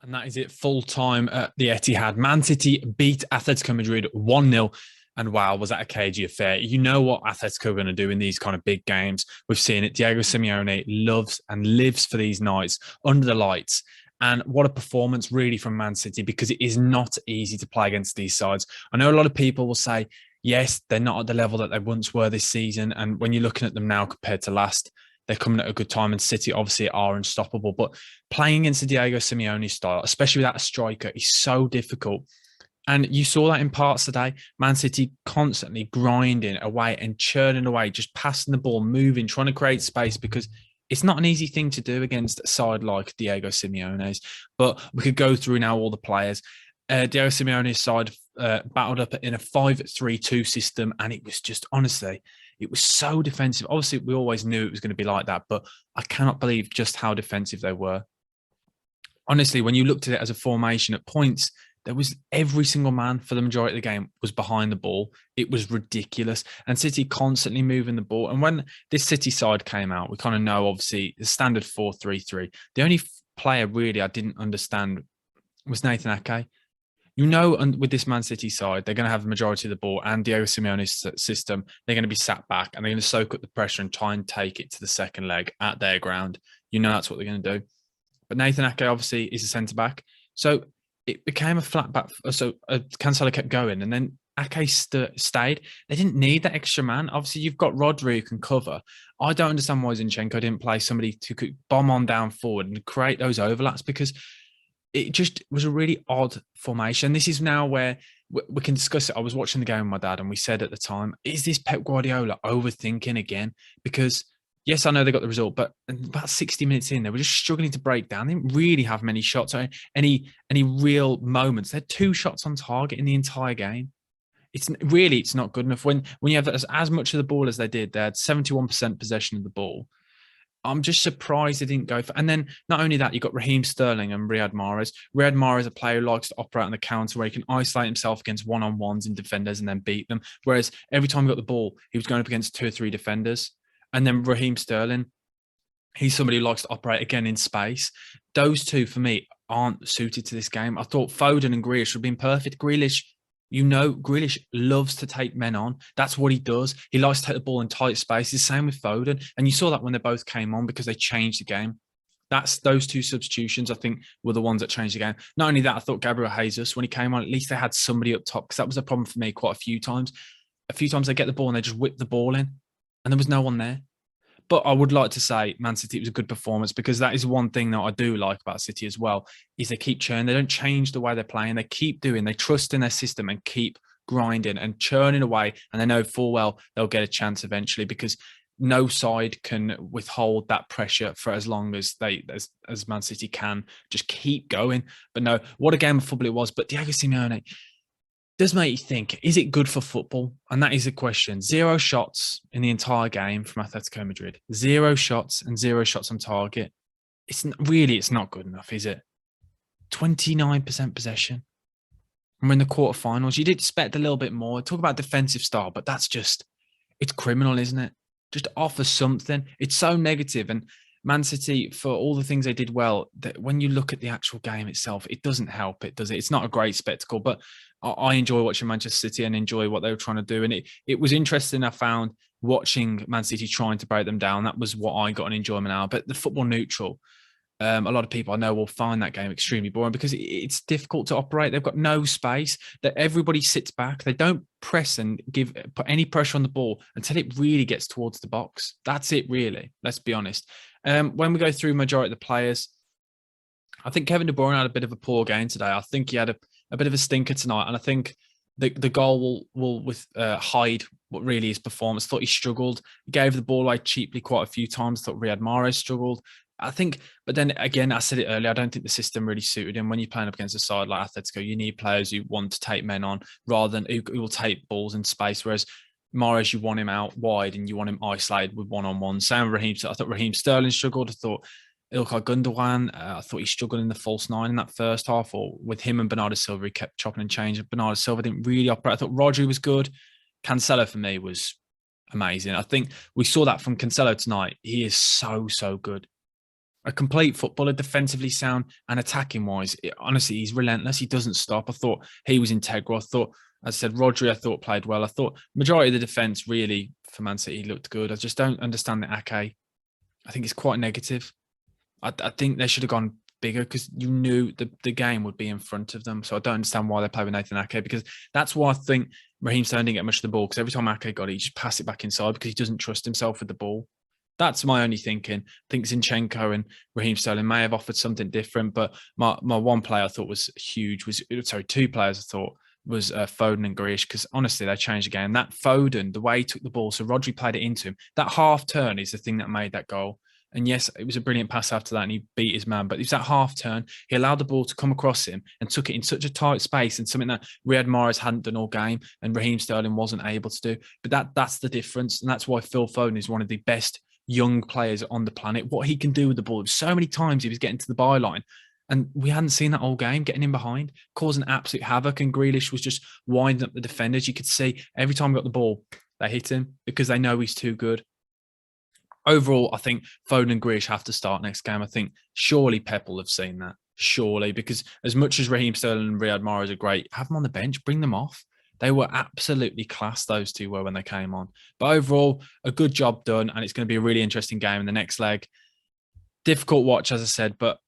And that is it, full time at the Etihad. Man City beat Atletico Madrid 1-0. And wow, was that a cagey affair? You know what Atletico are going to do in these kind of big games. We've seen it. Diego Simeone loves and lives for these nights under the lights. And what a performance really from Man City, because it is not easy to play against these sides. I know a lot of people will say, yes, they're not at the level that they once were this season. And when you're looking at them now compared to last, they're coming at a good time, and City obviously are unstoppable. But playing against the Diego Simeone style, especially without a striker, is so difficult. And you saw that in parts today. Man City constantly grinding away and churning away, just passing the ball, moving, trying to create space, because it's not an easy thing to do against a side like Diego Simeone's. But we could go through now all the players. Diego Simeone's side battled up in a 5-3-2 system, and it was just, honestly, it was so defensive. Obviously, we always knew it was going to be like that, but I cannot believe just how defensive they were. Honestly, when you looked at it as a formation at points, there was every single man for the majority of the game was behind the ball. It was ridiculous. And City constantly moving the ball. And when this City side came out, we kind of know, obviously, the standard 4-3-3. The only player really I didn't understand was Nathan Ake. You know, and with this Man City side, they're going to have the majority of the ball, and Diego Simeone's system, they're going to be sat back and they're going to soak up the pressure and try and take it to the second leg at their ground. You know that's what they're going to do. But Nathan Ake obviously is a centre back, so it became a flat back. So Cancelo kept going, and then Ake stayed. They didn't need that extra man. Obviously, you've got Rodri who can cover. I don't understand why Zinchenko didn't play somebody to bomb on down forward and create those overlaps, because it just was a really odd formation. This is now where we can discuss it. I was watching the game with my dad, and we said at the time, is this Pep Guardiola overthinking again? Because yes, I know they got the result, but about 60 minutes in, they were just struggling to break down. They didn't really have many shots or any real moments. They had 2 shots on target in the entire game. It's not good enough. When you have as much of the ball as they did, they had 71% possession of the ball. I'm just surprised they didn't go for. And then not only that, you've got Raheem Sterling and Riyad Mahrez. Riyad Mahrez, a player who likes to operate on the counter, where he can isolate himself against one-on-ones and defenders and then beat them. Whereas every time he got the ball, he was going up against 2 or 3 defenders. And then Raheem Sterling, he's somebody who likes to operate again in space. Those two, for me, aren't suited to this game. I thought Foden and Grealish would have been perfect. Grealish loves to take men on. That's what he does. He likes to take the ball in tight spaces. Same with Foden. And you saw that when they both came on, because they changed the game. Those 2 substitutions, I think, were the ones that changed the game. Not only that, I thought Gabriel Jesus, when he came on, at least they had somebody up top, because that was a problem for me quite a few times. A few times they get the ball and they just whip the ball in, and there was no one there. But I would like to say Man City, it was a good performance, because that is one thing that I do like about City as well, is they keep churning. They don't change the way they're playing. They keep doing, they trust in their system and keep grinding and churning away. And they know full well they'll get a chance eventually, because no side can withhold that pressure for as long as as Man City can. Just keep going. But no, what a game of football it was. But Diego Simeone does make you think, is it good for football? And that is the question. 0 shots in the entire game from Atletico Madrid. 0 shots and 0 shots on target. It's not good enough, is it? 29% possession. And we're in the quarterfinals. You'd expect a little bit more. Talk about defensive style, but it's criminal, isn't it? Just offer something. It's so negative. And Man City, for all the things they did well, that when you look at the actual game itself, it doesn't help it, does it? It's not a great spectacle, but I enjoy watching Manchester City and enjoy what they were trying to do. And it was interesting, I found, watching Man City trying to break them down. That was what I got an enjoyment out of. But the football neutral, a lot of people I know will find that game extremely boring, because it's difficult to operate. They've got no space. That everybody sits back. They don't press and put any pressure on the ball until it really gets towards the box. That's it, really. Let's be honest. When we go through majority of the players, I think Kevin De Bruyne had a bit of a poor game today. I think he had a bit of a stinker tonight, and I think the goal will hide what really his performance. I thought he struggled. He gave the ball away cheaply quite a few times. I thought Riyad Mahrez struggled. I think, but then again, I said it earlier, I don't think the system really suited him. When you're playing up against a side like Atletico, you need players who want to take men on rather than who will take balls in space. Whereas Mahrez, you want him out wide and you want him isolated with one-on-one. Same with Raheem. I thought Raheem Sterling struggled. I thought Ilkay Gundogan, I thought he struggled in the false 9 in that first half, or with him and Bernardo Silva, he kept chopping and changing. Bernardo Silva didn't really operate. I thought Rodri was good. Cancelo, for me, was amazing. I think we saw that from Cancelo tonight. He is so good. a complete footballer, defensively sound and attacking wise. Honestly, he's relentless. He doesn't stop. I thought he was integral. I thought, as I said, Rodri, I thought played well. I thought majority of the defense really for Man City looked good. I just don't understand the Ake. I think it's quite negative. I think they should have gone bigger because you knew the game would be in front of them. So I don't understand why they play with Nathan Ake, because that's why I think Raheem Sterling didn't get much of the ball, because every time Ake got it, he just pass it back inside because he doesn't trust himself with the ball. That's my only thinking. I think Zinchenko and Raheem Sterling may have offered something different, but my one player I thought was huge was, sorry, two players I thought was Foden and Grealish, because honestly they changed the game. That Foden, the way he took the ball, so Rodri played it into him. That half turn is the thing that made that goal. And yes, it was a brilliant pass after that, and he beat his man. But it was that half turn. He allowed the ball to come across him and took it in such a tight space, and something that Riyad Mahrez hadn't done all game, and Raheem Sterling wasn't able to do. But that's the difference, and that's why Phil Foden is one of the best young players on the planet. What he can do with the ball. So many times he was getting to the byline, and we hadn't seen that all game, getting in behind, causing absolute havoc. And Grealish was just winding up the defenders. You could see every time he got the ball, they hit him because they know he's too good. Overall, I think Foden and Grealish have to start next game. I think surely Pep will have seen that. Surely, because as much as Raheem Sterling and Riyad Mahrez are great, have them on the bench, bring them off. They were absolutely class, those two were, when they came on. But overall, a good job done, and it's going to be a really interesting game in the next leg. Difficult watch, as I said, but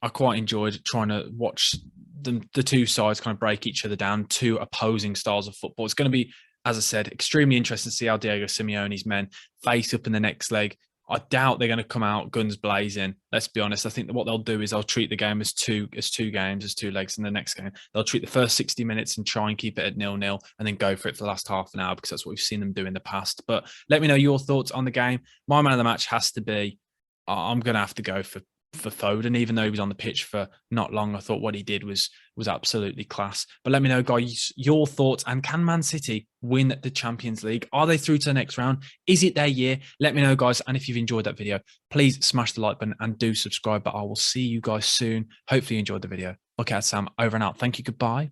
I quite enjoyed trying to watch the two sides kind of break each other down, two opposing styles of football. It's going to be, as I said, extremely interesting to see how Diego Simeone's men face up in the next leg. I doubt they're going to come out guns blazing. Let's be honest. I think that what they'll do is they'll treat the game as two games, as two legs in the next game. They'll treat the first 60 minutes and try and keep it at 0-0 and then go for it for the last half an hour, because that's what we've seen them do in the past. But let me know your thoughts on the game. My man of the match has to be, I'm going to have to go for Foden, even though he was on the pitch for not long. I thought what he did was absolutely class. But let me know, guys, your thoughts. And can Man City win the Champions League? Are they through to the next round? Is it their year? Let me know, guys. And if you've enjoyed that video, please smash the like button and do subscribe. But I will see you guys soon. Hopefully you enjoyed the video. BucketHatSam over and out. Thank you. Goodbye.